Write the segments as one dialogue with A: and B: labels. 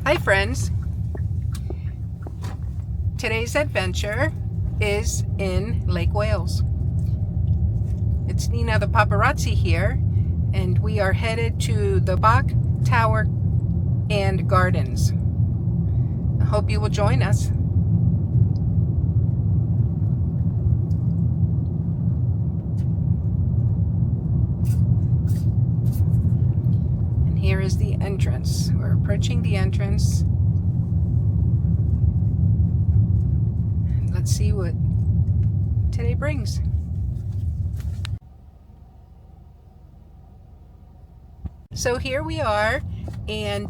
A: Hi friends, today's adventure is in Lake Wales. It's Nina the paparazzi here, and we are headed to the Bok Tower and Gardens. I hope you will join us. And here is the entrance. We're approaching the entrance. Let's see what today brings. So here we are, and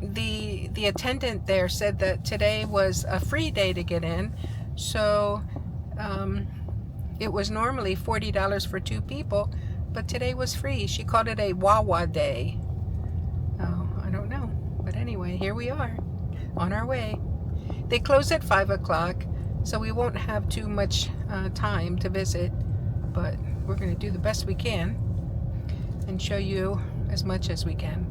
A: the attendant there said that today was a free day to get in. So it was normally $40 for 2 people, but today was free. She called it a Wawa day. Oh, I don't know, but anyway, here we are on our way. They close at 5 o'clock, so we won't have too much time to visit, but we're going to do the best we can and show you as much as we can.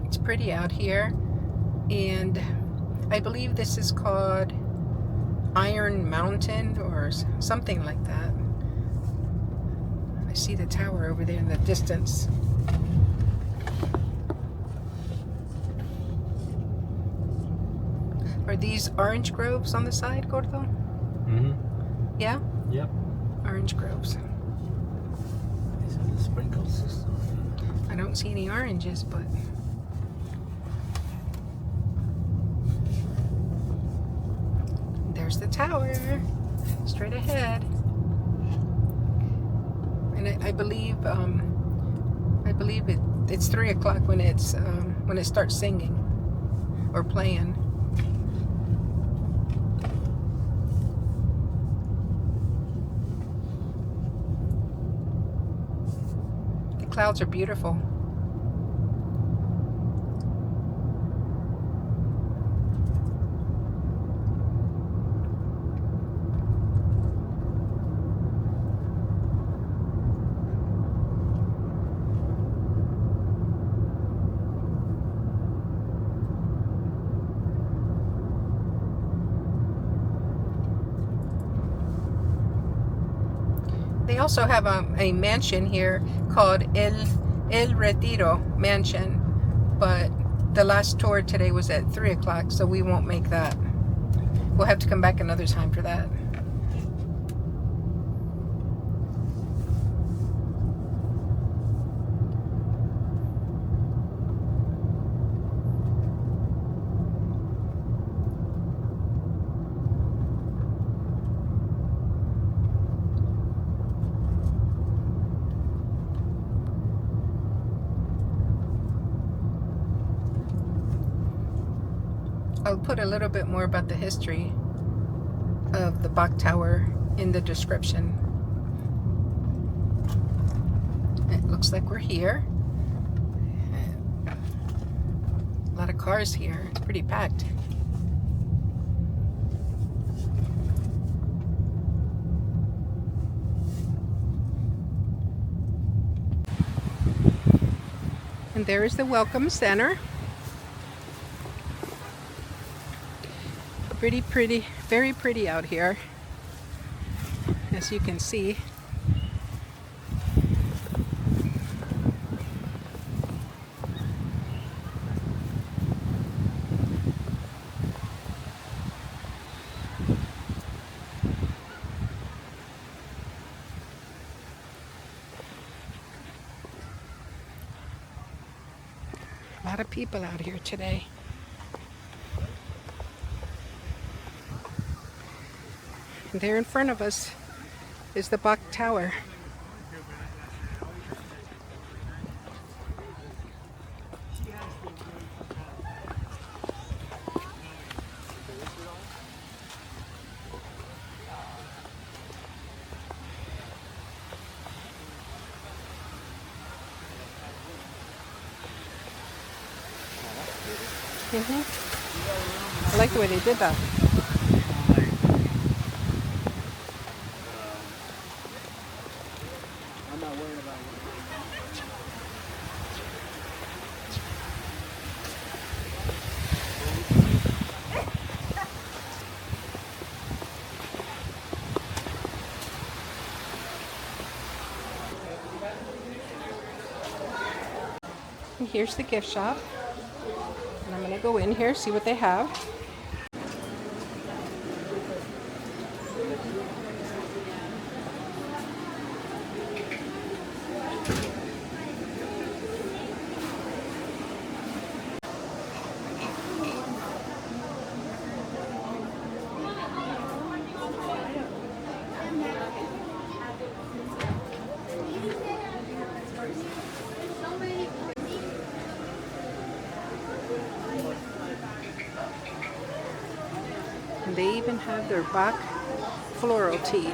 A: It's pretty out here, and I believe this is called Iron Mountain or something like that. I see the tower over there in the distance. Are these orange groves on the side, Gordo?
B: Mm-hmm.
A: Yeah?
B: Yep.
A: Orange groves.
B: These are the sprinkle system.
A: I don't see any oranges, but there's the tower straight ahead. And I believe it's 3 o'clock when it starts singing or playing. The clouds are beautiful. They also have a mansion here called El Retiro Mansion, but the last tour today was at 3 o'clock, so we won't make that. We'll have to come back another time for that. I'll put a little bit more about the history of the Bok Tower in the description. It looks like we're here. A lot of cars here. It's pretty packed. And there is the Welcome Center. Pretty, very pretty out here, as you can see. A lot of people out here today. And there in front of us is the Bok Tower. Mm-hmm. I like the way they did that.
B: I'm not worried about it.
A: And here's the gift shop. And I'm gonna go in here, see what they have. And they even have their Bok floral tea.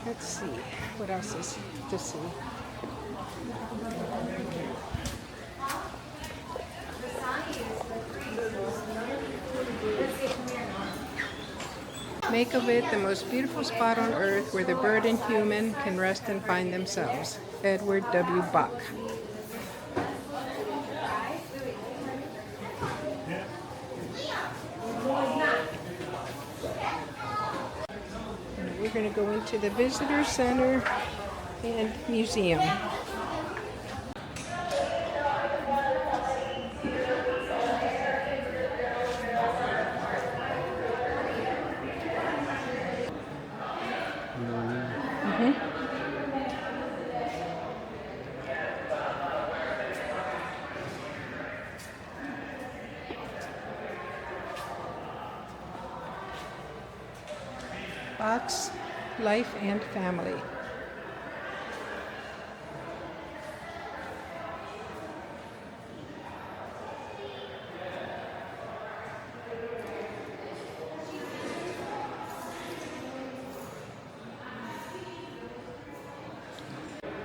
A: Let's see, what else is to see? Make of it the most beautiful spot on earth where the bird and human can rest and find themselves. EdwardWBok. And we're going to go into the visitor center and museum. Bok's Life and Family.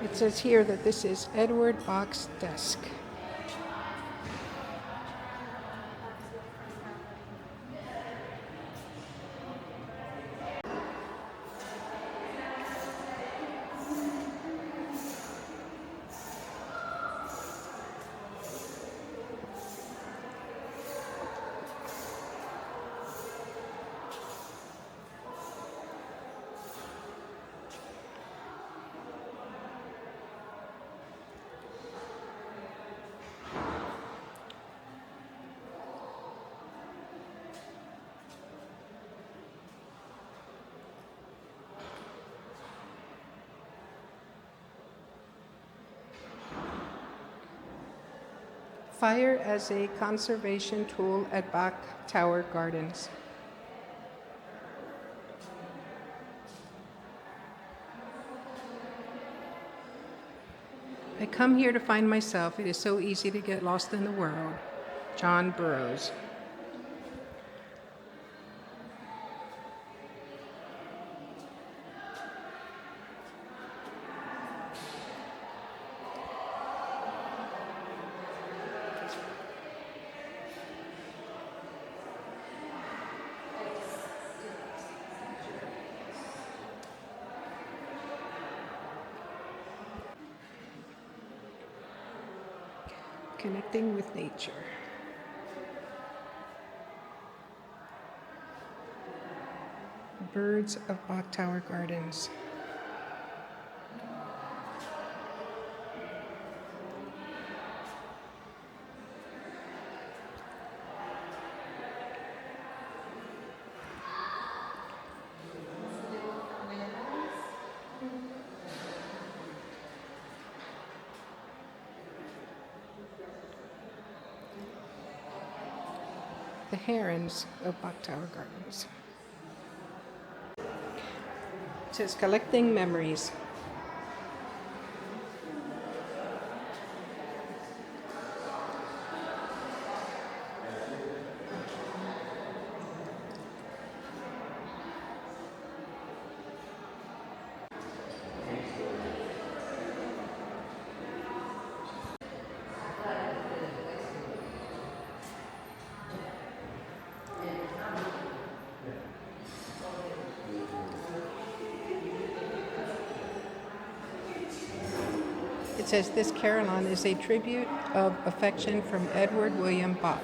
A: It says here that this is EdwardWBok's desk. Fire as a conservation tool at Bok Tower Gardens. I come here to find myself. It is so easy to get lost in the world. John Burroughs. Connecting with nature. Birds of Bok Tower Gardens. The herons of Bok Tower Gardens. It says collecting memories. It says this carillon is a tribute of affection from EdwardWBok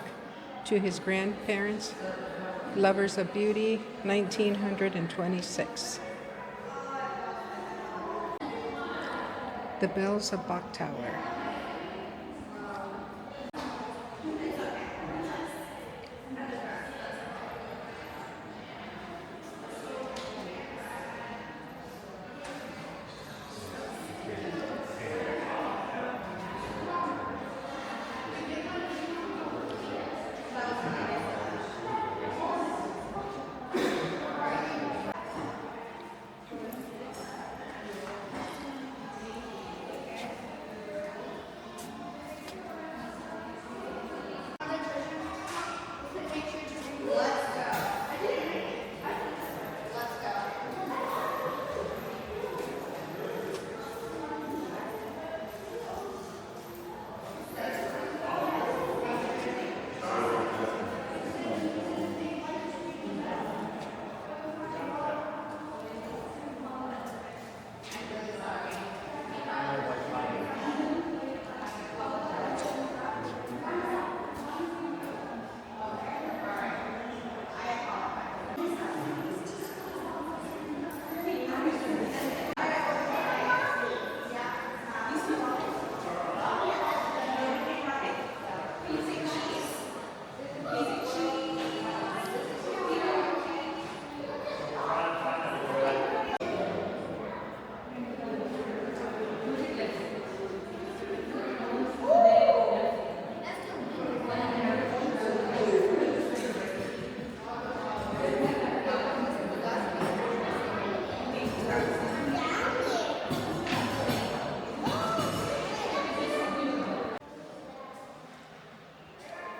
A: to his grandparents, lovers of beauty, 1926. The bells of Bok Tower.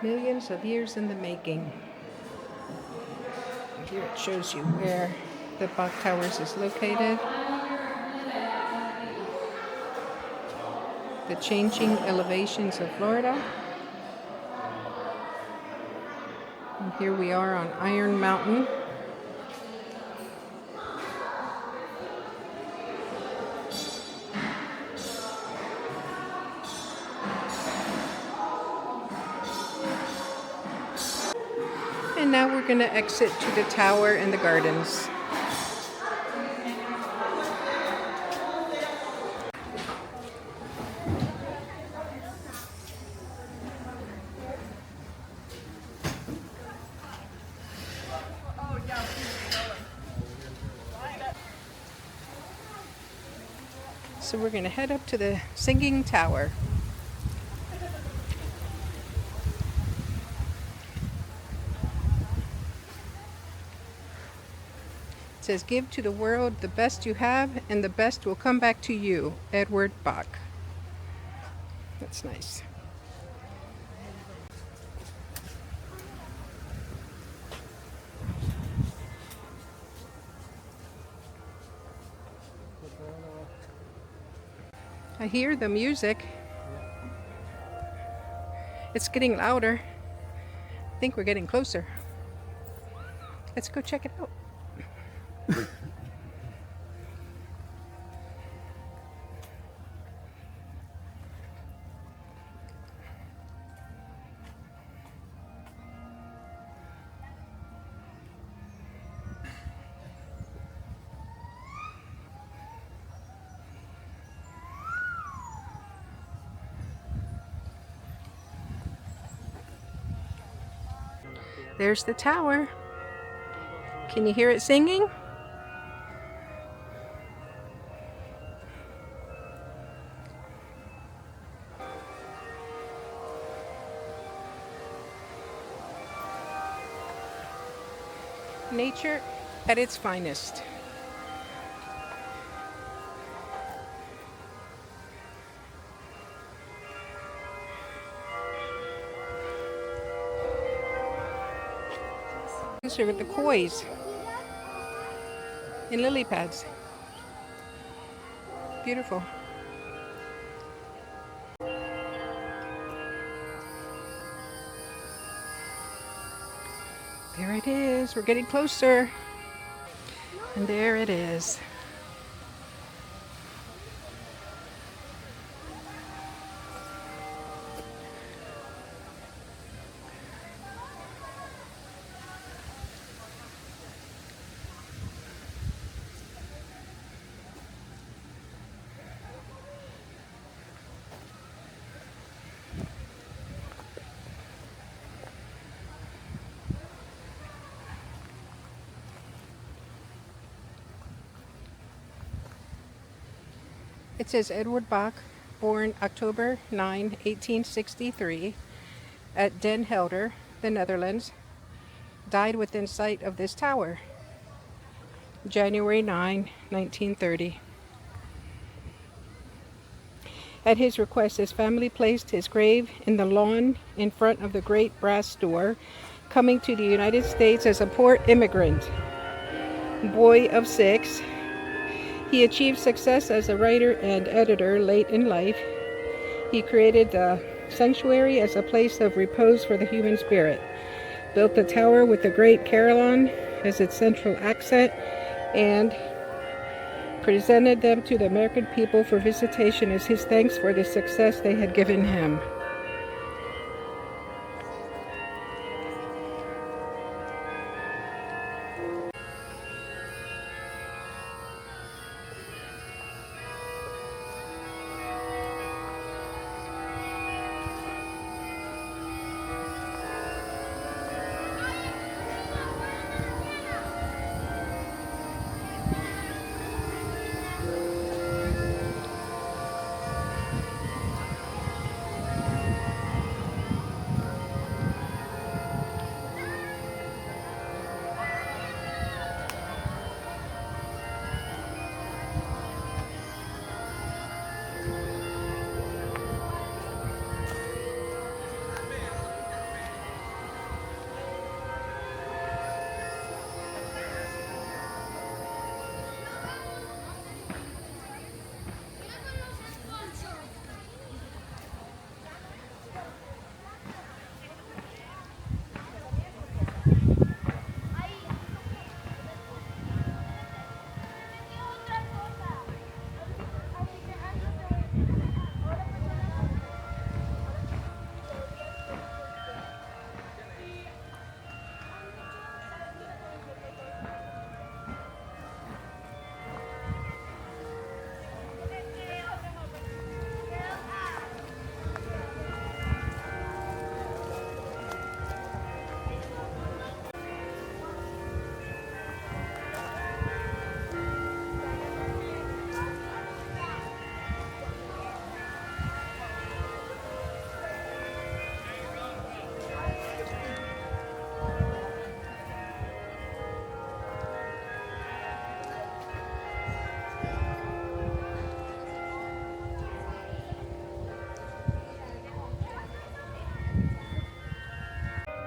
A: Millions of years in the making. Here it shows you where the Bok Towers is located. The changing elevations of Florida. And here we are on Iron Mountain. And now we're going to exit to the tower and the gardens. So we're going to head up to the Singing Tower. It says, give to the world the best you have, and the best will come back to you. EdwardWBok. That's nice. I hear the music. It's getting louder. I think we're getting closer. Let's go check it out. There's the tower. Can you hear it singing? Nature at its finest. These are the kois and lily pads. Beautiful. There it is. We're getting closer. And there it is. It says EdwardWBok, born October 9, 1863, at Den Helder, the Netherlands, died within sight of this tower, January 9, 1930. At his request, his family placed his grave in the lawn in front of the great brass door, coming to the United States as a poor immigrant. Boy of 6, he achieved success as a writer and editor late in life. He created the sanctuary as a place of repose for the human spirit, built the tower with the great Carillon as its central accent, and presented them to the American people for visitation as his thanks for the success they had given him.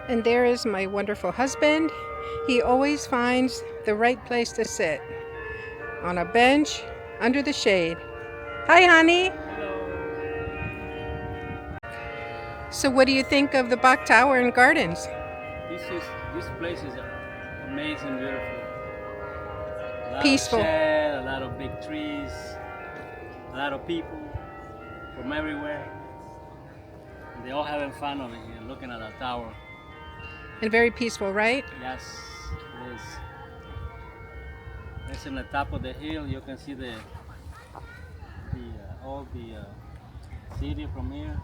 A: And there is my wonderful husband. He always finds the right place to sit. On a bench, under the shade. Hi, honey. So what do you think of the Bok Tower and Gardens?
B: This place is amazing, beautiful. A lot
A: Peaceful.
B: Of shade, a lot of big trees, a lot of people from everywhere. And they all having fun over here, looking at the tower.
A: And very peaceful, right?
B: Yes, it is. It's on the top of the hill. You can see all the city from here.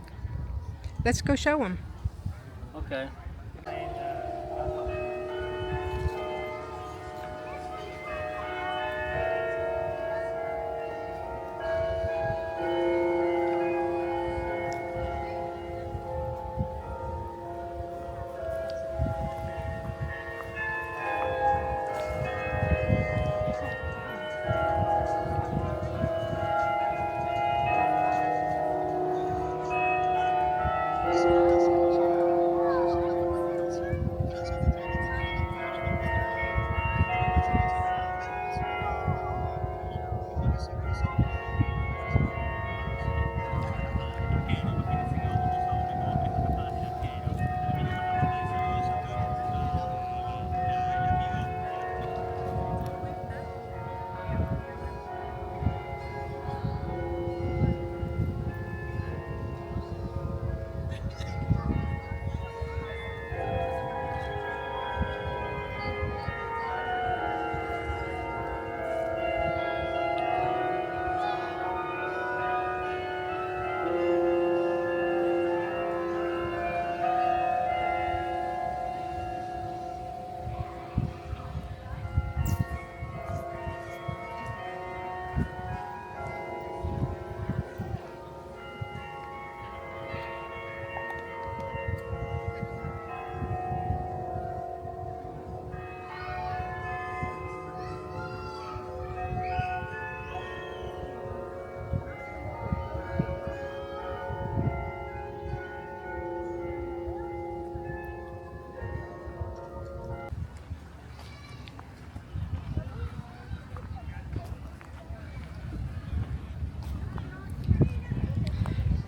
A: Let's go show them.
B: Okay.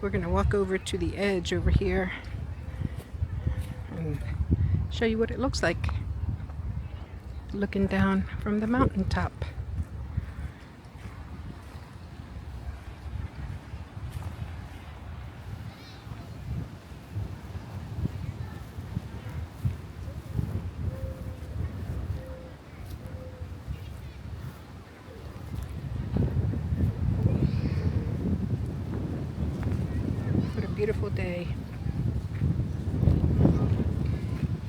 A: We're going to walk over to the edge over here and show you what it looks like looking down from the mountaintop. What a beautiful day.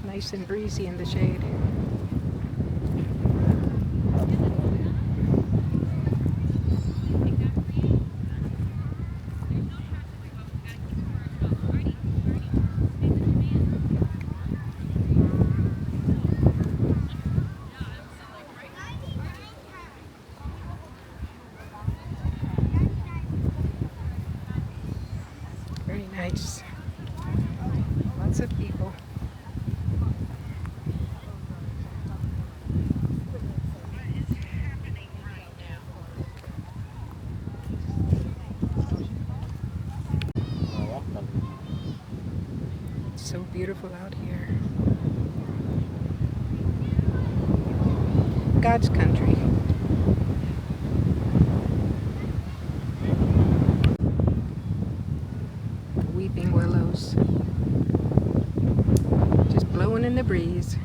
A: Nice and breezy in the shade. Very nice. Lots of people. It's so beautiful out here. God's country. Weeping willows. Just blowing in the breeze.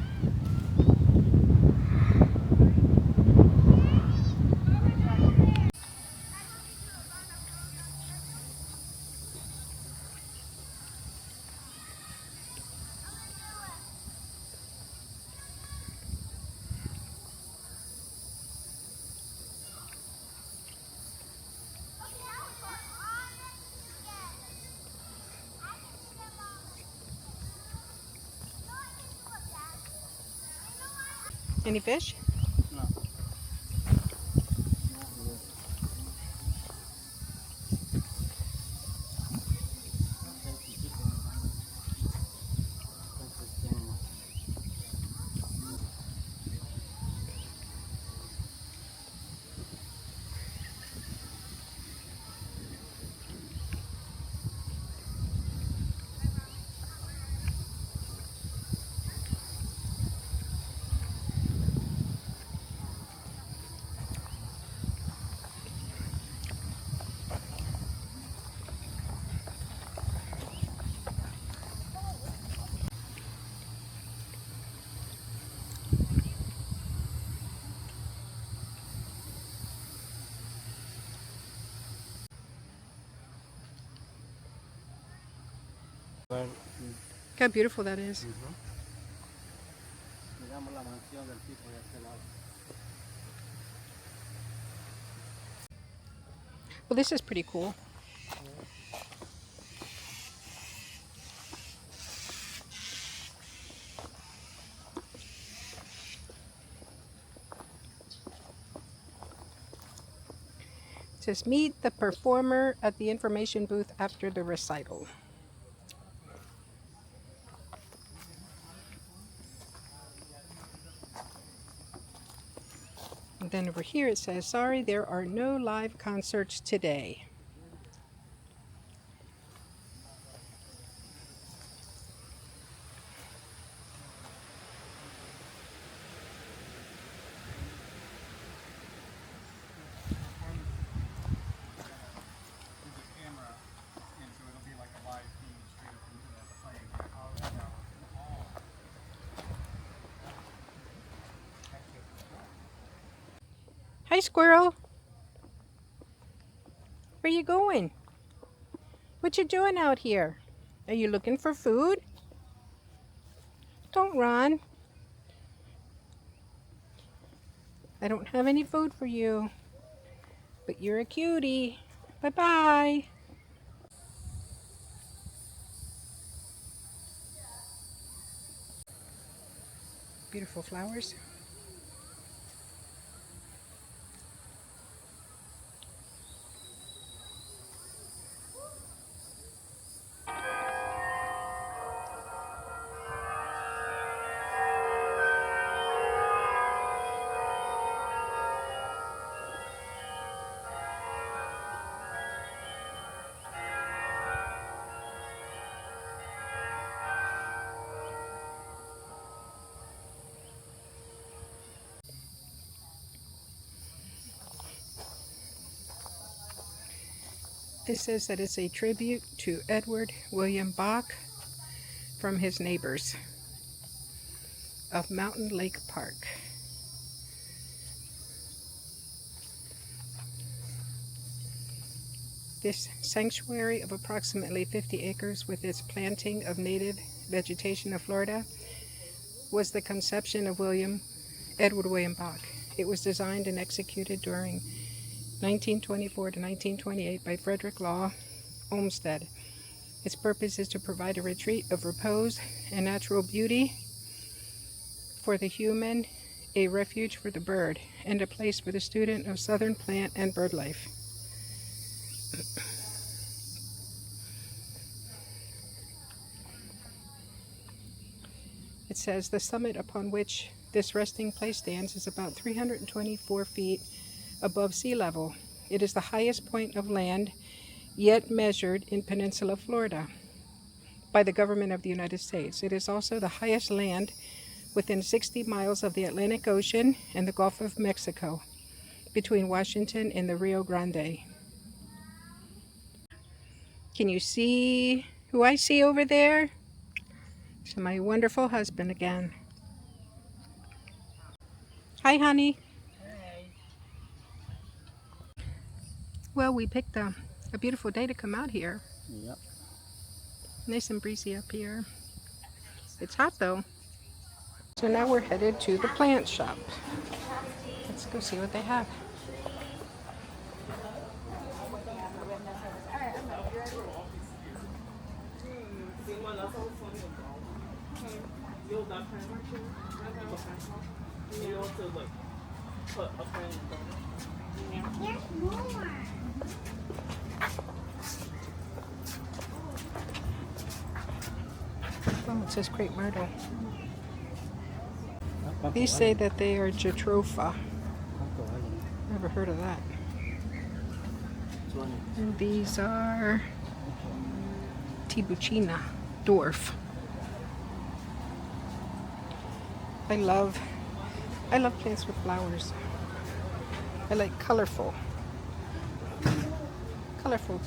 A: Any fish?
B: No.
A: Look how beautiful that is.
B: Miramos la mansión del tipo de este lado.
A: Well, this is pretty cool. It says, meet the performer at the information booth after the recital. And then over here it says, sorry, there are no live concerts today. Hi, squirrel. Where you going? What you doing out here? Are you looking for food? Don't run. I don't have any food for you, but you're a cutie. Bye-bye. Beautiful flowers. It says that it's a tribute to EdwardWBok from his neighbors of Mountain Lake Park. This sanctuary of approximately 50 acres with its planting of native vegetation of Florida was the conception of EdwardWBok. It was designed and executed during 1924 to 1928 by Frederick Law Olmsted. Its purpose is to provide a retreat of repose and natural beauty for the human, a refuge for the bird, and a place for the student of southern plant and bird life. It says the summit upon which this resting place stands is about 324 feet above sea level. It is the highest point of land yet measured in Peninsula Florida by the government of the United States. It is also the highest land within 60 miles of the Atlantic Ocean and the Gulf of Mexico, between Washington and the Rio Grande. Can you see who I see over there? It's my wonderful husband again. Hi, honey.
B: Hey.
A: Well, we picked a beautiful day to come out here.
B: Yep.
A: Nice and breezy up here. It's hot though. So now we're headed to the plant shop. Let's go see what they have. Oh, it says crepe myrtle. These say that they are jatropha. Never heard of that. And these are tibucina, dwarf. I love plants with flowers. I like colorful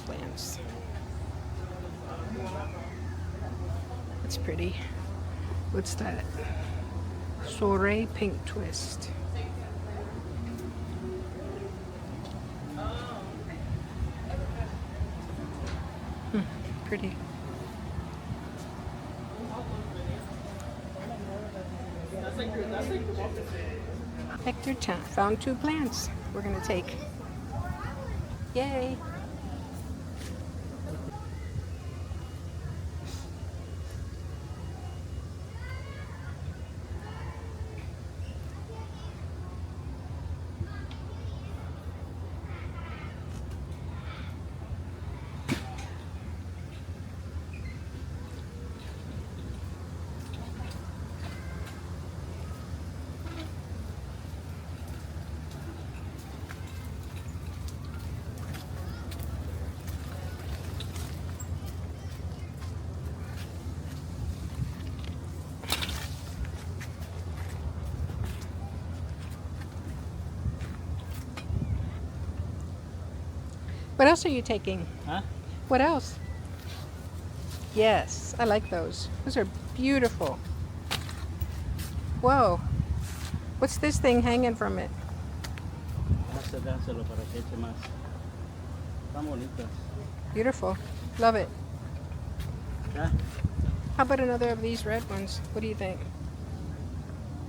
A: plants. It's pretty. What's that? Soiree pink twist. Pretty. Hector 10 found 2 plants we're gonna take. Yay! What else are you taking?
B: Huh?
A: What else? Yes, I like those. Those are beautiful. Whoa. What's this thing hanging from it?
B: Dárselo para que eche más. Están bonitas.
A: Beautiful. Love it.
B: ¿Ya?
A: How about another of these red ones? What do you think?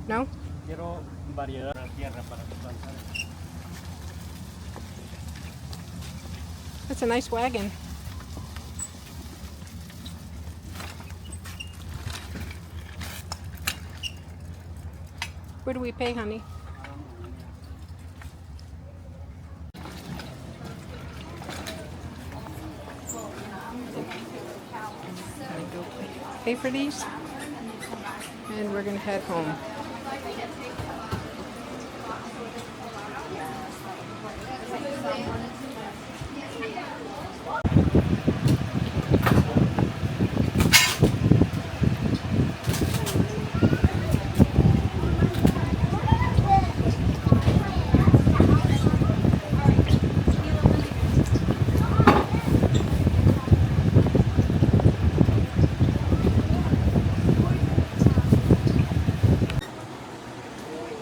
A: No?
B: Quiero variedad de tierra para plantar.
A: That's a nice wagon. Where do we pay, honey? Pay for these, and we're gonna head home.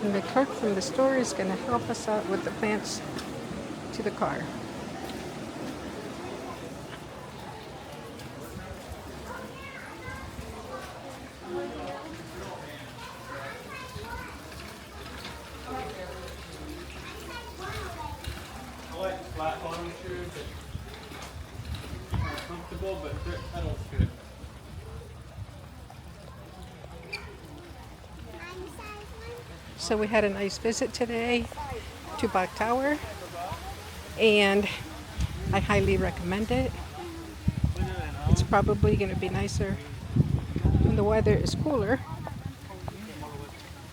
A: And the clerk from the store is going to help us out with the plants to the car.
C: I like flat bottom shoes that are comfortable, but their pedals good.
A: So we had a nice visit today to Bok Tower, and I highly recommend it. It's probably going to be nicer when the weather is cooler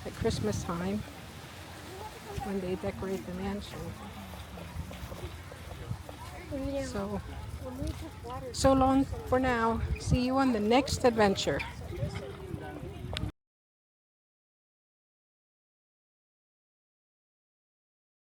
A: at Christmas time when they decorate the mansion. So long for now. See you on the next adventure.